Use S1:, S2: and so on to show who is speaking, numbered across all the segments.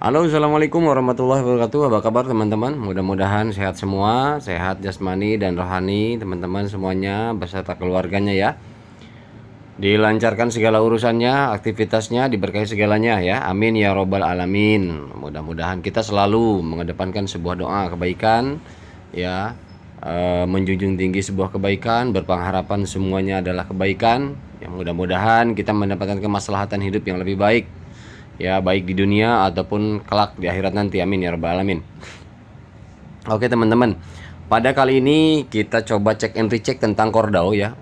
S1: Halo, assalamualaikum warahmatullahi wabarakatuh. Apa kabar teman-teman? Mudah-mudahan sehat semua, sehat jasmani dan rohani teman-teman semuanya beserta keluarganya ya. Dilancarkan segala urusannya, aktivitasnya, diberkahi segalanya ya. Amin ya robbal alamin. Mudah-mudahan kita selalu mengedepankan sebuah doa kebaikan ya, menjunjung tinggi sebuah kebaikan, berpengharapan semuanya adalah kebaikan. Ya, mudah-mudahan kita mendapatkan kemaslahatan hidup yang lebih baik ya, baik di dunia ataupun kelak di akhirat nanti. Amin ya rabbal alamin. Oke teman-teman, pada kali ini kita coba cek and recheck tentang Cordao ya.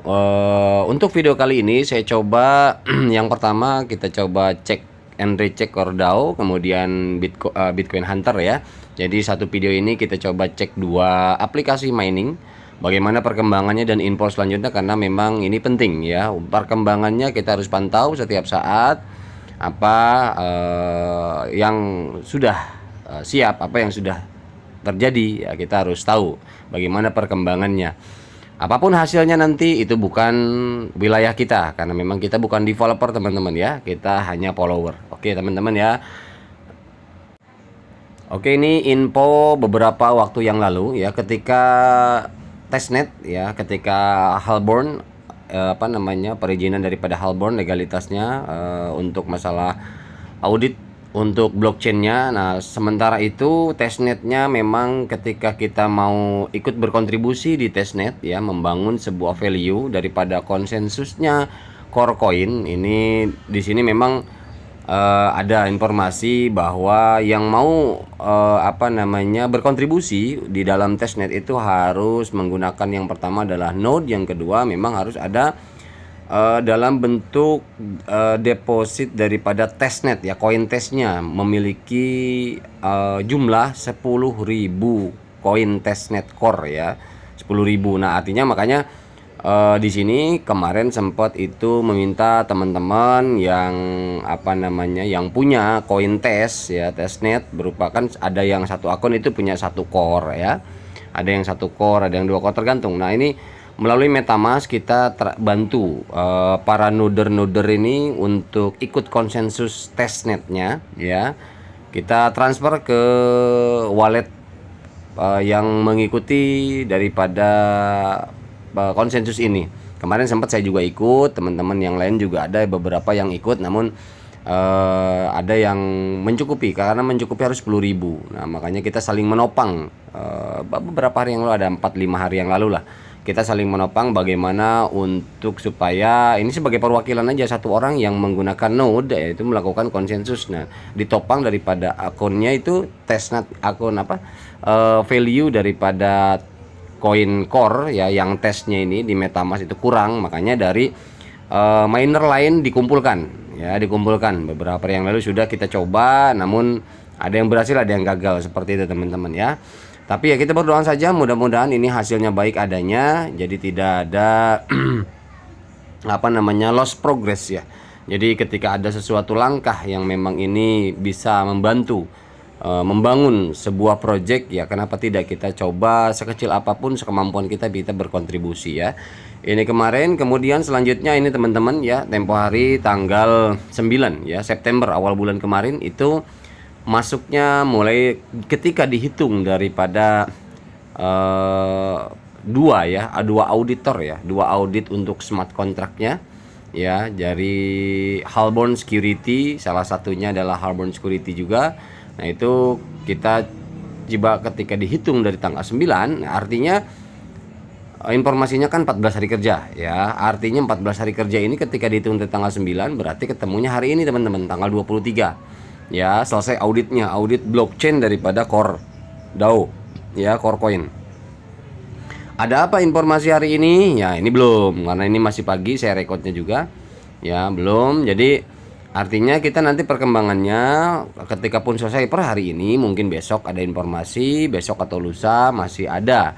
S1: Untuk video kali ini saya coba yang pertama kita coba cek and recheck Cordao, kemudian Bitcoin Hunter ya. Jadi satu video ini kita coba cek dua aplikasi mining, bagaimana perkembangannya dan info selanjutnya, karena memang ini penting ya. Perkembangannya kita harus pantau setiap saat, apa yang sudah siap, apa yang sudah terjadi ya, kita harus tahu bagaimana perkembangannya. Apapun hasilnya nanti itu bukan wilayah kita, karena memang kita bukan developer teman-teman ya, kita hanya follower. Oke teman-teman ya. Oke, ini info beberapa waktu yang lalu ya, ketika testnet ya, ketika Halborn perizinan daripada Halborn, legalitasnya untuk masalah audit untuk blockchainnya. Nah, sementara itu testnetnya memang ketika kita mau ikut berkontribusi di testnet ya, membangun sebuah value daripada konsensusnya core coin ini, di sini memang ada informasi bahwa yang mau berkontribusi di dalam testnet itu harus menggunakan, yang pertama adalah node, yang kedua memang harus ada dalam bentuk deposit daripada testnet ya, koin testnya memiliki jumlah 10.000 koin testnet core ya, 10.000. Nah, artinya makanya di sini kemarin sempat itu meminta teman-teman yang yang punya koin test ya, testnet, berupakan ada yang satu akun itu punya satu core ya, ada yang satu core, ada yang dua core, tergantung. Nah, ini melalui MetaMask kita bantu para noder-noder ini untuk ikut konsensus testnetnya ya. Kita transfer ke wallet yang mengikuti daripada konsensus ini. Kemarin sempat saya juga ikut, teman-teman yang lain juga ada beberapa yang ikut, namun ada yang mencukupi, karena mencukupi harus 10.000. Nah, makanya kita saling menopang. Beberapa hari yang lalu, ada 4-5 hari yang lalu lah, kita saling menopang bagaimana untuk supaya ini sebagai perwakilan aja satu orang yang menggunakan node yaitu melakukan konsensus. Nah, ditopang daripada akunnya itu testnet, akun value daripada koin core ya, yang tesnya ini di MetaMask itu kurang, makanya dari miner lain dikumpulkan ya, beberapa hari yang lalu sudah kita coba, namun ada yang berhasil, ada yang gagal, seperti itu teman-teman ya. Tapi ya kita berdoa saja, mudah-mudahan ini hasilnya baik adanya, jadi tidak ada lost progress ya. Jadi ketika ada sesuatu langkah yang memang ini bisa membantu membangun sebuah project ya, kenapa tidak kita coba sekecil apapun, sekemampuan kita bisa berkontribusi ya. Ini kemarin, kemudian selanjutnya ini teman-teman ya, tempo hari tanggal 9 ya September, awal bulan kemarin itu masuknya mulai ketika dihitung daripada dua auditor ya, dua audit untuk smart contractnya ya, dari Halborn Security, salah satunya adalah Halborn Security juga. Nah, itu kita coba ketika dihitung dari tanggal 9, artinya informasinya kan 14 hari kerja ya. Artinya 14 hari kerja ini ketika dihitung dari tanggal 9 berarti ketemunya hari ini teman-teman, tanggal 23 ya, selesai auditnya, audit blockchain daripada Cordao ya, core coin. Ada apa informasi hari ini? Ya, ini belum, karena ini masih pagi saya rekodnya juga ya, belum. Jadi artinya kita nanti perkembangannya ketika pun selesai per hari ini, mungkin besok ada informasi, besok atau lusa masih ada.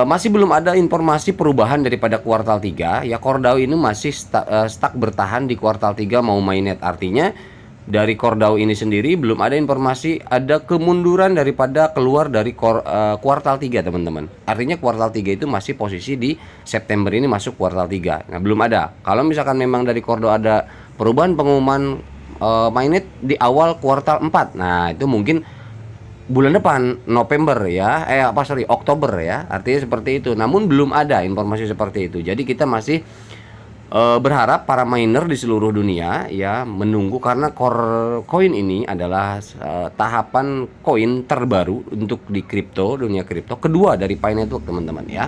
S1: Masih belum ada informasi perubahan daripada kuartal 3 ya. Cordao ini masih stuck bertahan di kuartal 3 mau mainnet. Artinya dari Cordao ini sendiri belum ada informasi ada kemunduran daripada keluar dari kuartal 3 teman-teman. Artinya kuartal 3 itu masih posisi di September ini masuk kuartal 3. Nah, belum ada. Kalau misalkan memang dari Cordao ada perubahan pengumuman mainnet di awal kuartal 4. Nah, itu mungkin bulan depan November ya, Oktober ya, artinya seperti itu. Namun belum ada informasi seperti itu. Jadi kita masih berharap para miner di seluruh dunia ya menunggu, karena core coin ini adalah tahapan koin terbaru untuk di dunia kripto, kedua dari Pi Network teman-teman ya.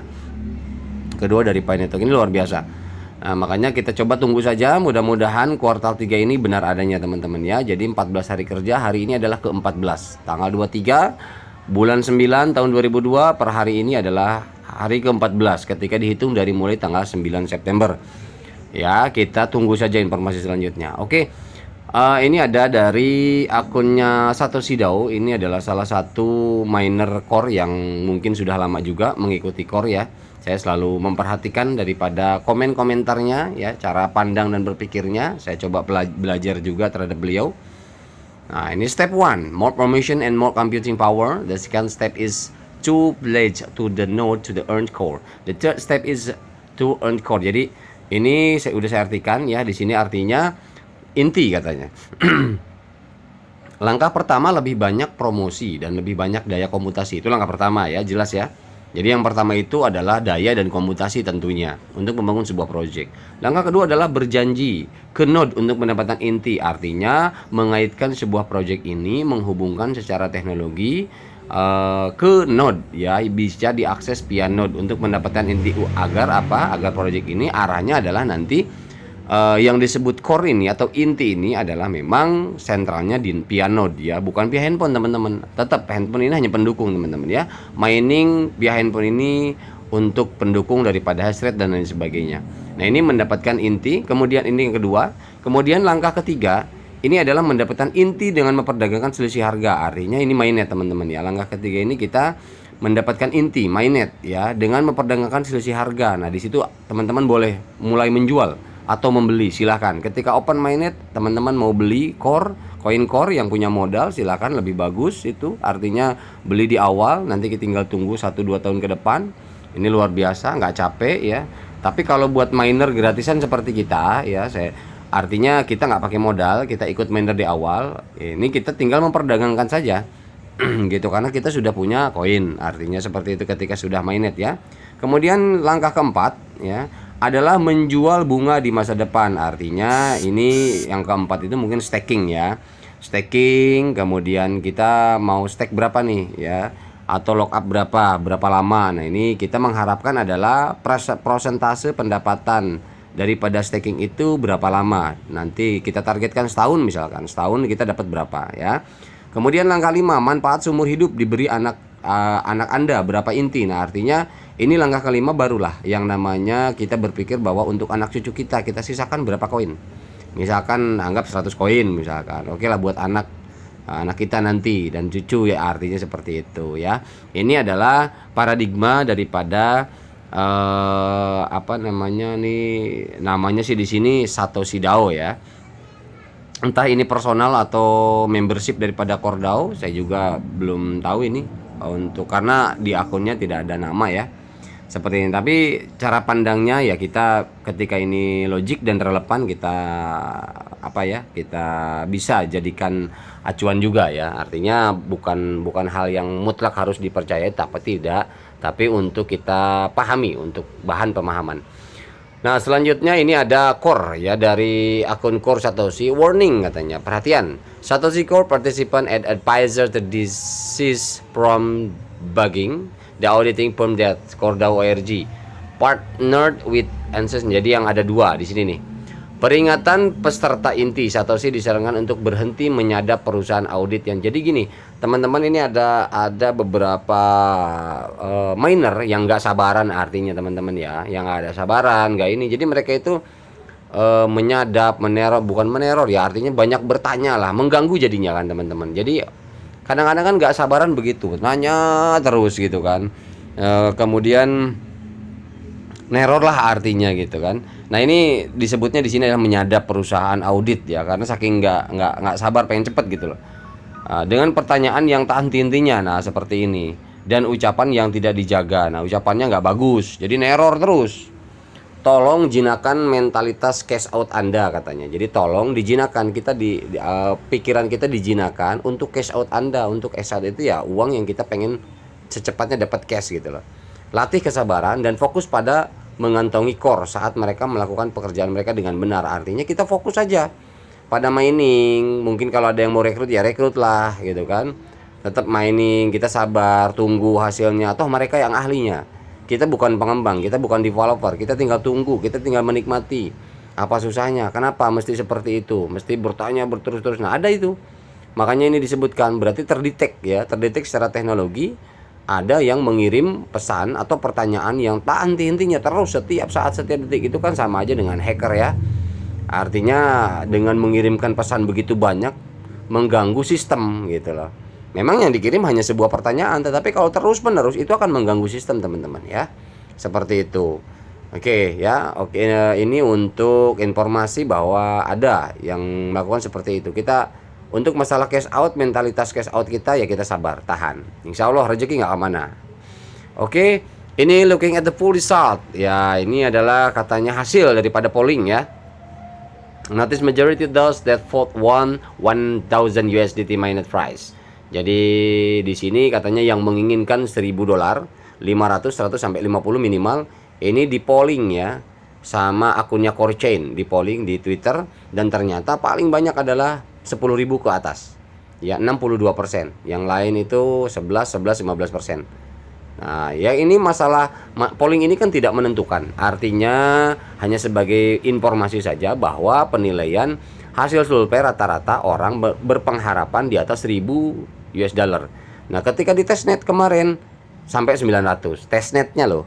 S1: Kedua dari Pi Network ini luar biasa. Nah, makanya kita coba tunggu saja, mudah-mudahan kuartal 3 ini benar adanya teman-teman ya. Jadi 14 hari kerja, hari ini adalah ke-14, tanggal 23 bulan 9 tahun 2002, per hari ini adalah hari ke-14 ketika dihitung dari mulai tanggal 9 September. Ya, kita tunggu saja informasi selanjutnya. Oke. Ini ada dari akunnya Satoshi DAO. Ini adalah salah satu miner core yang mungkin sudah lama juga mengikuti core ya. Saya selalu memperhatikan daripada komen-komentarnya ya, cara pandang dan berpikirnya. Saya coba belajar juga terhadap beliau. Nah, ini step 1, more permission and more computing power. The second step is to pledge to the node to the earned core. The third step is to earned core. Jadi ini udah saya artikan ya, di sini artinya inti katanya. Langkah pertama lebih banyak promosi dan lebih banyak daya komutasi. Itu langkah pertama ya, jelas ya. Jadi yang pertama itu adalah daya dan komutasi tentunya untuk membangun sebuah proyek. Langkah kedua adalah berjanji ke node untuk mendapatkan inti. Artinya mengaitkan sebuah proyek ini, menghubungkan secara teknologi ke node ya, bisa diakses via node untuk mendapatkan inti. Agar apa? Agar proyek ini arahnya adalah nanti yang disebut core ini atau inti ini adalah memang sentralnya di via node ya, bukan via handphone teman-teman. Tetap handphone ini hanya pendukung teman-teman ya. Mining via handphone ini untuk pendukung daripada hash rate dan lain sebagainya. Nah, ini mendapatkan inti. Kemudian ini yang kedua. Kemudian langkah ketiga ini adalah mendapatkan inti dengan memperdagangkan selisih harga. Artinya ini mainnet teman-teman ya. Langkah ketiga ini kita mendapatkan inti mainnet ya dengan memperdagangkan selisih harga. Nah, di situ teman-teman boleh mulai menjual atau membeli, silahkan. Ketika open mainnet teman-teman mau beli koin core yang punya modal, silahkan, lebih bagus itu. Artinya beli di awal, nanti kita tinggal tunggu 1-2 tahun ke depan. Ini luar biasa, nggak capek ya. Tapi kalau buat miner gratisan seperti kita ya, artinya kita nggak pakai modal, kita ikut miner di awal. Ini kita tinggal memperdagangkan saja gitu, karena kita sudah punya koin. Artinya seperti itu ketika sudah mainnet ya. Kemudian langkah keempat ya adalah menjual bunga di masa depan. Artinya ini yang keempat itu mungkin staking ya. Staking, kemudian kita mau stake berapa nih ya, atau lock up berapa lama. Nah, ini kita mengharapkan adalah persentase pendapatan daripada staking itu berapa lama. Nanti kita targetkan setahun misalkan. Setahun kita dapat berapa ya. Kemudian langkah 5, manfaat seumur hidup diberi anak Anda berapa inti. Nah, artinya ini langkah kelima barulah yang namanya kita berpikir bahwa untuk anak cucu kita sisakan berapa koin. Misalkan anggap 100 koin misalkan. Oke lah buat anak kita nanti dan cucu ya, artinya seperti itu ya. Ini adalah paradigma daripada namanya sih di sini Satoshi DAO ya. Entah ini personal atau membership daripada Core DAO, saya juga belum tahu ini karena di akunnya tidak ada nama ya. Seperti ini. Tapi cara pandangnya ya, kita ketika ini logik dan relevan, kita kita bisa jadikan acuan juga ya. Artinya bukan hal yang mutlak harus dipercayai, tapi untuk kita pahami, untuk bahan pemahaman. Nah, selanjutnya ini ada Core ya, dari akun Core Satoshi. Warning katanya, perhatian, Satoshi Core participant and advisor to disease from bugging the auditing firm that Core DAO ORG partnered with Ansys. Jadi yang ada dua di sini nih. Peringatan peserta inti, Satoshi disarankan untuk berhenti menyadap perusahaan audit yang. Jadi gini teman-teman, ini ada beberapa miner yang nggak sabaran, artinya teman-teman ya, yang nggak ada sabaran, nggak ini. Jadi mereka itu menyadap, bukan meneror ya, artinya banyak bertanya lah, mengganggu jadinya kan teman-teman. Jadi kadang-kadang kan nggak sabaran begitu, nanya terus gitu kan, kemudian neror lah artinya gitu kan. Nah, ini disebutnya di sini adalah menyadap perusahaan audit ya, karena saking nggak sabar, pengen cepet gitu loh. Dengan pertanyaan yang tak henti-hentinya, nah seperti ini, dan ucapan yang tidak dijaga. Nah, ucapannya nggak bagus, jadi neror terus. tolong jinakan mentalitas cash out Anda katanya. Jadi tolong dijinakan kita pikiran kita dijinakan untuk cash out Anda. Untuk cash out itu ya uang yang kita pengen secepatnya dapat cash gitu loh. Latih kesabaran dan fokus pada mengantongi core saat mereka melakukan pekerjaan mereka dengan benar. Artinya kita fokus saja pada mining. Mungkin kalau ada yang mau rekrut ya rekrut lah gitu kan. Tetap mining, kita sabar, tunggu hasilnya. Toh mereka yang ahlinya. Kita bukan pengembang, kita bukan developer, kita tinggal tunggu, kita tinggal menikmati. Apa susahnya? Kenapa mesti seperti itu? Mesti bertanya berterus-terus. Nah, ada itu. Makanya ini disebutkan, berarti terdetek ya, terdetek secara teknologi. Ada yang mengirim pesan atau pertanyaan yang tak henti-hentinya terus setiap saat, setiap detik. Itu kan sama aja dengan hacker ya. Artinya dengan mengirimkan pesan begitu banyak mengganggu sistem gitu loh. Memang yang dikirim hanya sebuah pertanyaan, tetapi kalau terus-menerus itu akan mengganggu sistem teman-teman ya. Seperti itu. Oke ya, oke, ini untuk informasi bahwa ada yang melakukan seperti itu. Kita untuk masalah cash out, mentalitas cash out kita ya kita sabar, tahan. Insya Allah rezeki nggak kemana. Oke, ini looking at the full result. Ya, ini adalah katanya hasil daripada polling ya. Notice majority those that vote won 1000 USDT mined price. Jadi di sini katanya yang menginginkan $1000, 500, 100 sampai 50 minimal. Ini di polling ya sama akunnya Core Chain, di polling di Twitter, dan ternyata paling banyak adalah 10.000 ke atas. Ya 62%. Yang lain itu 11, 11, 15%. Nah, ya ini masalah polling ini kan tidak menentukan. Artinya hanya sebagai informasi saja bahwa penilaian hasil survei rata-rata orang berpengharapan di atas 1000 US dollar. Nah, ketika di testnet kemarin sampai 900, testnetnya loh.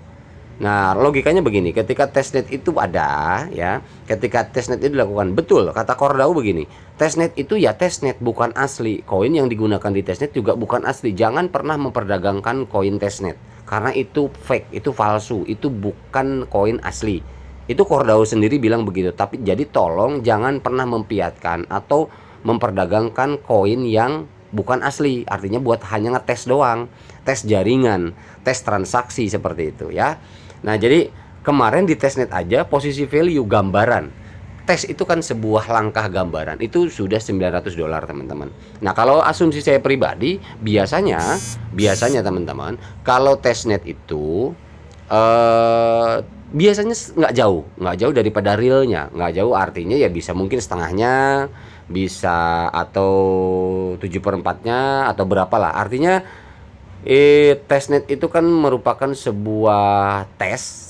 S1: Nah, logikanya begini, ketika testnet itu ada ya, ketika testnet itu dilakukan, betul kata Kordau begini, testnet itu ya testnet, bukan asli. Koin yang digunakan di testnet juga bukan asli. Jangan pernah memperdagangkan koin testnet karena itu fake, itu palsu, itu bukan koin asli. Itu Kordau sendiri bilang begitu. Tapi jadi tolong jangan pernah mempiatkan atau memperdagangkan koin yang bukan asli. Artinya buat hanya ngetes doang, tes jaringan, tes transaksi seperti itu ya. Nah, jadi kemarin di testnet aja posisi value gambaran. Tes itu kan sebuah langkah gambaran. Itu sudah $900 teman-teman. Nah, kalau asumsi saya pribadi, biasanya teman-teman, kalau testnet itu biasanya nggak jauh daripada realnya. Nggak jauh artinya ya bisa mungkin setengahnya, bisa atau 7/4-nya atau berapa lah. Artinya testnet itu kan merupakan sebuah tes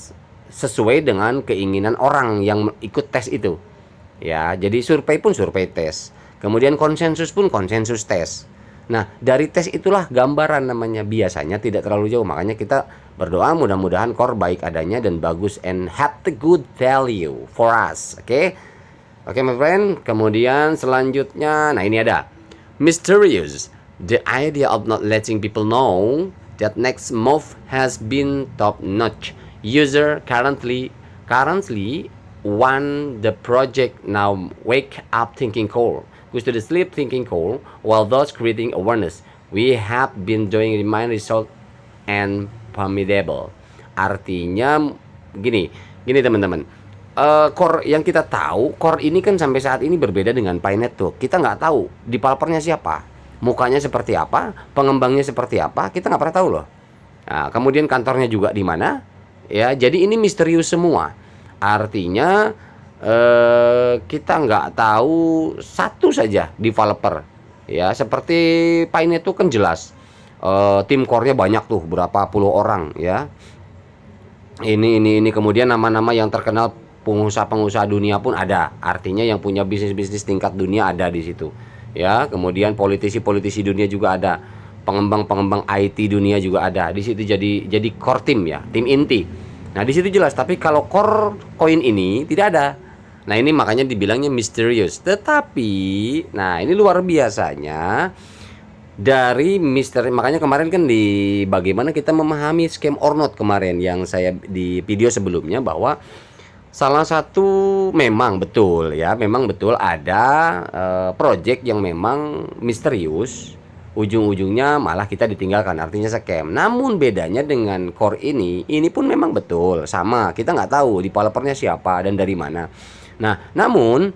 S1: sesuai dengan keinginan orang yang ikut tes itu. Ya, jadi survei pun survei tes. Kemudian konsensus pun konsensus tes. Nah, dari tes itulah gambaran namanya. Biasanya tidak terlalu jauh. Makanya kita berdoa mudah-mudahan core baik adanya dan bagus and have the good value for us. Oke. Oke, my friend. Kemudian selanjutnya, nah ini ada mysterious. The idea of not letting people know that next move has been top notch. User currently want the project now wake up thinking core. Goes to the sleep thinking core while those creating awareness. We have been doing remind result and formidable. Artinya gini teman-teman. Core yang kita tahu, core ini kan sampai saat ini berbeda dengan Pi Network. Kita nggak tahu developernya siapa, mukanya seperti apa, pengembangnya seperti apa, kita nggak pernah tahu loh. Nah, kemudian kantornya juga di mana, ya. Jadi ini misterius semua. Artinya kita nggak tahu satu saja developer, ya. Seperti Pi Network kan jelas, tim core-nya banyak tuh, berapa puluh orang, ya. Ini kemudian nama-nama yang terkenal. Pengusaha-pengusaha dunia pun ada, artinya yang punya bisnis-bisnis tingkat dunia ada di situ, ya. Kemudian politisi-politisi dunia juga ada, pengembang-pengembang IT dunia juga ada di situ. Jadi core tim ya, tim inti. Nah di situ jelas. Tapi kalau core koin ini tidak ada. Nah ini makanya dibilangnya misterius. Tetapi, nah ini luar biasanya dari misteri. Makanya kemarin kan di bagaimana kita memahami scam or not kemarin yang saya di video sebelumnya, bahwa salah satu memang betul ya, memang betul ada project yang memang misterius, ujung-ujungnya malah kita ditinggalkan, artinya scam. Namun bedanya dengan core ini pun memang betul sama, kita nggak tahu developernya siapa dan dari mana. Nah, namun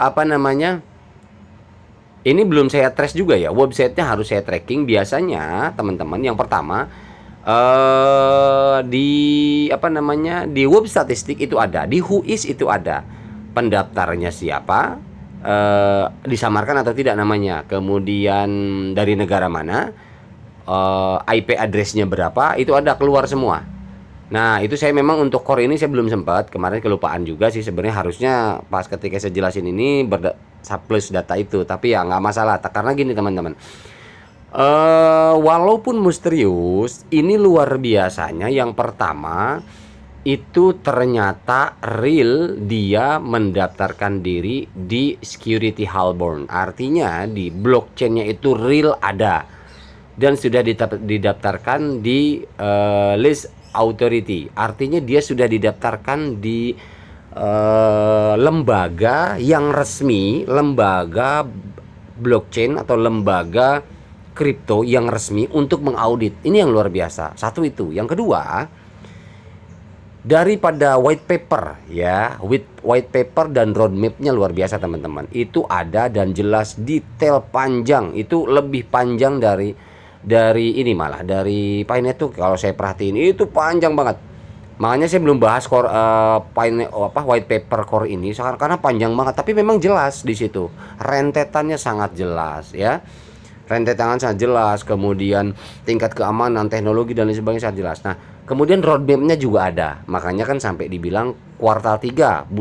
S1: apa namanya, ini belum saya trace juga ya, websitenya harus saya tracking. Biasanya teman-teman yang pertama di apa namanya, di web statistik itu ada, di Whois itu ada pendaftarnya siapa, disamarkan atau tidak namanya, kemudian dari negara mana, IP addressnya berapa, itu ada keluar semua. Nah, itu saya memang untuk core ini saya belum sempat, kemarin kelupaan juga sih sebenarnya, harusnya pas ketika saya jelasin ini plus data itu, tapi ya nggak masalah karena gini teman-teman. Walaupun misterius, ini luar biasanya. Yang pertama itu ternyata real, dia mendaftarkan diri di Security Halborn. Artinya di blockchainnya itu real ada dan sudah didaftarkan di list authority. Artinya dia sudah didaftarkan di lembaga yang resmi, lembaga blockchain atau lembaga kripto yang resmi untuk mengaudit. Ini yang luar biasa. Satu itu. Yang kedua, daripada white paper ya, white paper dan roadmapnya luar biasa teman-teman. Itu ada dan jelas, detail, panjang. Itu lebih panjang dari ini, malah dari Painet tuh kalau saya perhatiin itu panjang banget. Makanya saya belum bahas core white paper core ini karena panjang banget, tapi memang jelas di situ. Rentetannya sangat jelas ya. Rentetan sangat jelas, kemudian tingkat keamanan, teknologi dan lain sebagainya sangat jelas. Nah, kemudian roadmapnya juga ada. Makanya kan sampai dibilang kuartal 3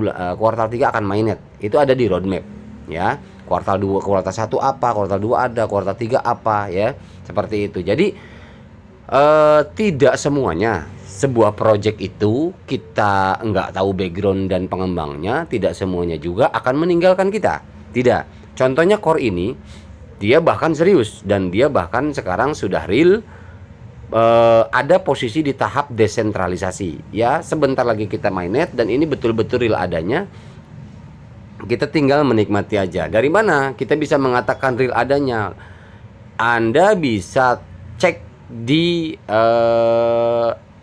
S1: akan mainnet. Itu ada di roadmap ya. Kuartal 2, kuartal 1 apa, kuartal 2 ada, kuartal 3 apa ya. Seperti itu. Jadi tidak semuanya sebuah project itu kita nggak tahu background dan pengembangnya, tidak semuanya juga akan meninggalkan kita. Tidak. Contohnya core ini, dia bahkan serius dan dia bahkan sekarang sudah real, ada posisi di tahap desentralisasi. Ya, sebentar lagi kita mainnet dan ini betul-betul real adanya. Kita tinggal menikmati aja. Dari mana kita bisa mengatakan real adanya? Anda bisa cek di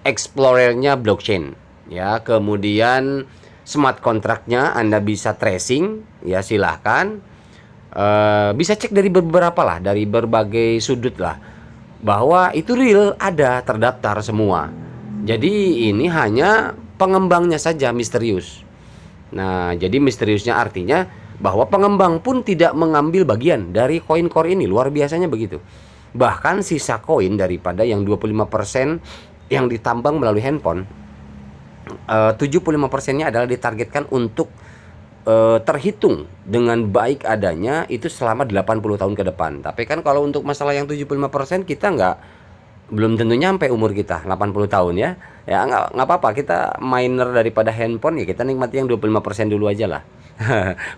S1: explorernya blockchain ya, kemudian smart contractnya Anda bisa tracing ya, silahkan. Bisa cek dari beberapa lah, dari berbagai sudut lah, bahwa itu real, ada, terdaftar semua. Jadi ini hanya pengembangnya saja misterius. Nah, jadi misteriusnya artinya bahwa pengembang pun tidak mengambil bagian dari koin core ini. Luar biasanya begitu. Bahkan sisa koin daripada yang 25% yang ditambang melalui handphone, 75%-nya adalah ditargetkan untuk terhitung dengan baik adanya itu selama 80 tahun ke depan. Tapi kan kalau untuk masalah yang 75% kita belum tentu nyampe umur kita 80 tahun ya. Ya nggak apa-apa, kita miner daripada handphone ya, kita nikmati yang 25% dulu aja lah.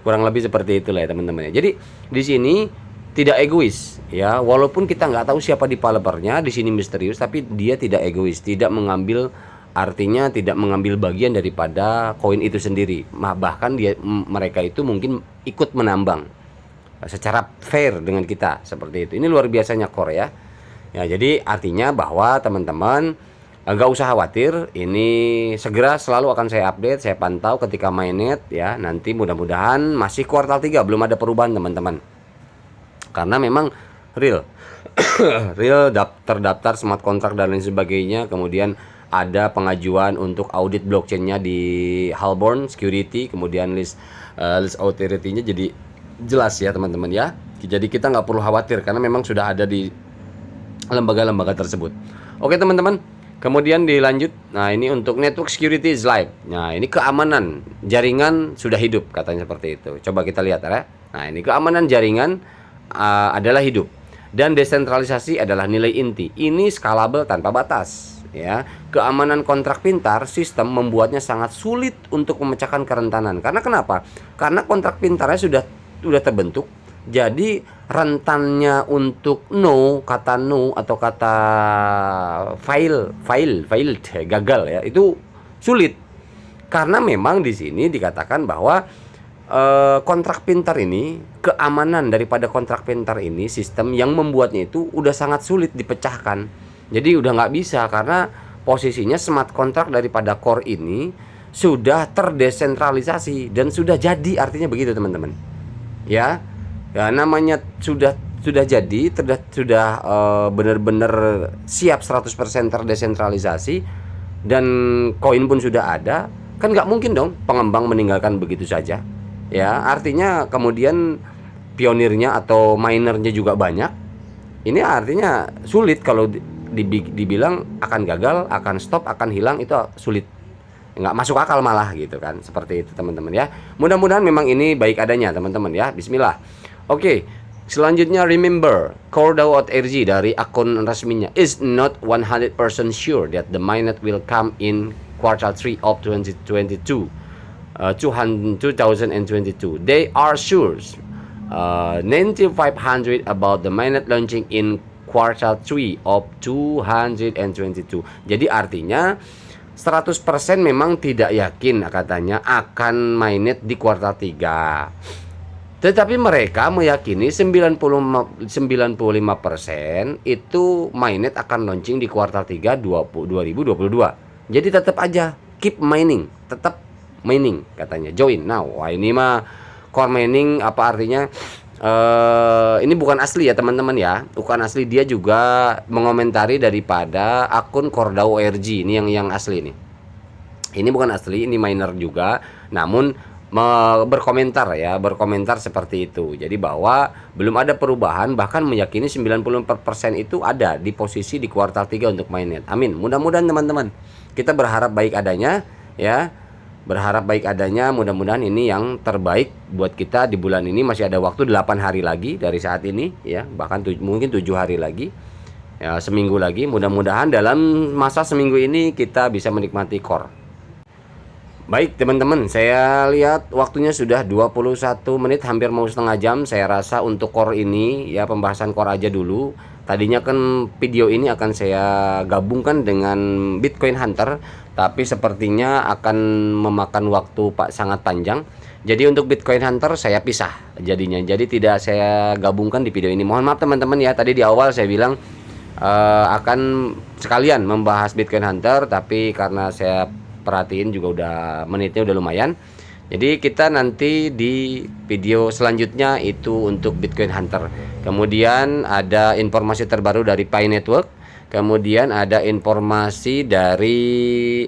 S1: Kurang lebih seperti itulah ya teman-teman ya. Jadi di sini tidak egois ya, walaupun kita nggak tahu siapa developernya, di sini misterius, tapi dia tidak egois, tidak mengambil, artinya tidak mengambil bagian daripada koin itu sendiri. Bahkan mereka itu mungkin ikut menambang secara fair dengan kita, seperti itu. Ini luar biasanya core ya. Ya, jadi artinya bahwa teman-teman nggak usah khawatir, ini segera selalu akan saya update, saya pantau ketika mainnet ya. Nanti mudah-mudahan masih kuartal 3 belum ada perubahan teman-teman. Karena memang real. Real, terdaftar smart contract dan lain sebagainya. Kemudian ada pengajuan untuk audit blockchainnya di Halborn Security, kemudian list authority-nya jadi jelas ya teman-teman ya. Jadi kita nggak perlu khawatir karena memang sudah ada di lembaga-lembaga tersebut. Oke teman-teman, kemudian dilanjut. Nah, ini untuk network security is live. Nah, ini keamanan jaringan sudah hidup, katanya seperti itu. Coba kita lihat ya. Nah, ini keamanan jaringan adalah hidup dan desentralisasi adalah nilai inti. Ini scalable tanpa batas ya. Keamanan kontrak pintar sistem membuatnya sangat sulit untuk memecahkan kerentanan. Karena kenapa? Karena kontrak pintarnya sudah terbentuk. Jadi rentannya untuk kata no atau kata failed gagal ya, itu sulit. Karena memang di sini dikatakan bahwa kontrak pintar ini, keamanan daripada kontrak pintar ini, sistem yang membuatnya itu udah sangat sulit dipecahkan. Jadi udah nggak bisa karena posisinya smart contract daripada core ini sudah terdesentralisasi dan sudah jadi, artinya begitu teman-teman. Ya, ya namanya sudah jadi, sudah benar-benar siap 100% terdesentralisasi dan koin pun sudah ada, kan nggak mungkin dong pengembang meninggalkan begitu saja. Ya, artinya kemudian pionirnya atau minernya juga banyak. Ini artinya sulit kalau dibilang akan gagal, akan stop, akan hilang, itu sulit. Nggak masuk akal malah gitu kan. Seperti itu teman-teman ya. Mudah-mudahan memang ini baik adanya teman-teman ya. Bismillah. Oke, selanjutnya remember Cordao.rg dari akun resminya is not 100% sure that the mainnet will come in quarter 3 of 2022. 2022. They are sure 9500 about the mainnet launching in quarter 3 of 2022. Jadi artinya 100% memang tidak yakin katanya akan mainnet di kuartal 3. Tetapi mereka meyakini 95% itu mainnet akan launching di kuartal 3 2022. Jadi tetap aja keep mining, tetap mining katanya. Join now. Wah, ini mah core mining apa artinya? Ini bukan asli ya teman-teman ya, bukan asli. Dia juga mengomentari daripada akun Cordao.rg. Ini yang asli nih. Ini bukan asli, ini miner juga, namun berkomentar ya, berkomentar seperti itu. Jadi bahwa belum ada perubahan, bahkan meyakini 94% itu ada di posisi di kuartal 3 untuk mainnet. Amin. Mudah-mudahan teman-teman, kita berharap baik adanya ya. Berharap baik adanya, mudah-mudahan ini yang terbaik buat kita di bulan ini. Masih ada waktu 8 hari lagi dari saat ini ya, bahkan mungkin 7 hari lagi ya, seminggu lagi. Mudah-mudahan dalam masa seminggu ini kita bisa menikmati core. Baik teman-teman, saya lihat waktunya sudah 21 menit, hampir mau setengah jam. Saya rasa untuk core ini ya, pembahasan core aja dulu. Tadinya kan video ini akan saya gabungkan dengan Bitcoin Hunter, tapi sepertinya akan memakan waktu sangat panjang. Jadi untuk Bitcoin Hunter saya pisah jadinya. Jadi tidak saya gabungkan di video ini. Mohon maaf teman-teman ya, tadi di awal saya bilang akan sekalian membahas Bitcoin Hunter, tapi karena saya perhatiin juga udah menitnya udah lumayan. Jadi kita nanti di video selanjutnya itu untuk Bitcoin Hunter. Kemudian ada informasi terbaru dari Pi Network. Kemudian ada informasi dari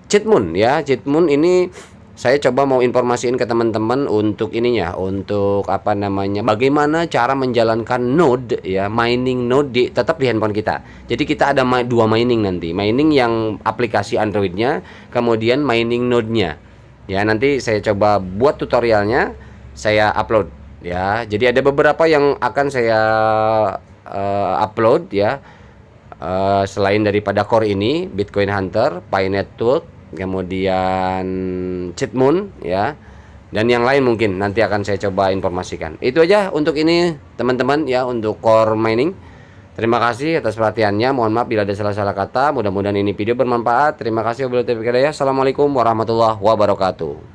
S1: Cheatmoon ya. Cheatmoon ini saya coba mau informasiin ke teman-teman untuk ininya, untuk apa namanya, bagaimana cara menjalankan node ya, mining node tetap di handphone kita. Jadi kita ada dua mining nanti, mining yang aplikasi Androidnya, kemudian mining node-nya ya. Nanti saya coba buat tutorialnya, saya upload ya. Jadi ada beberapa yang akan saya upload ya, selain daripada core ini, Bitcoin Hunter, Pi Network, kemudian Cheatmoon ya, dan yang lain mungkin nanti akan saya coba informasikan. Itu aja untuk ini teman-teman ya, untuk core mining. Terima kasih atas perhatiannya. Mohon maaf bila ada salah-salah kata. Mudah-mudahan ini video bermanfaat. Terima kasih. Assalamualaikum warahmatullahi wabarakatuh.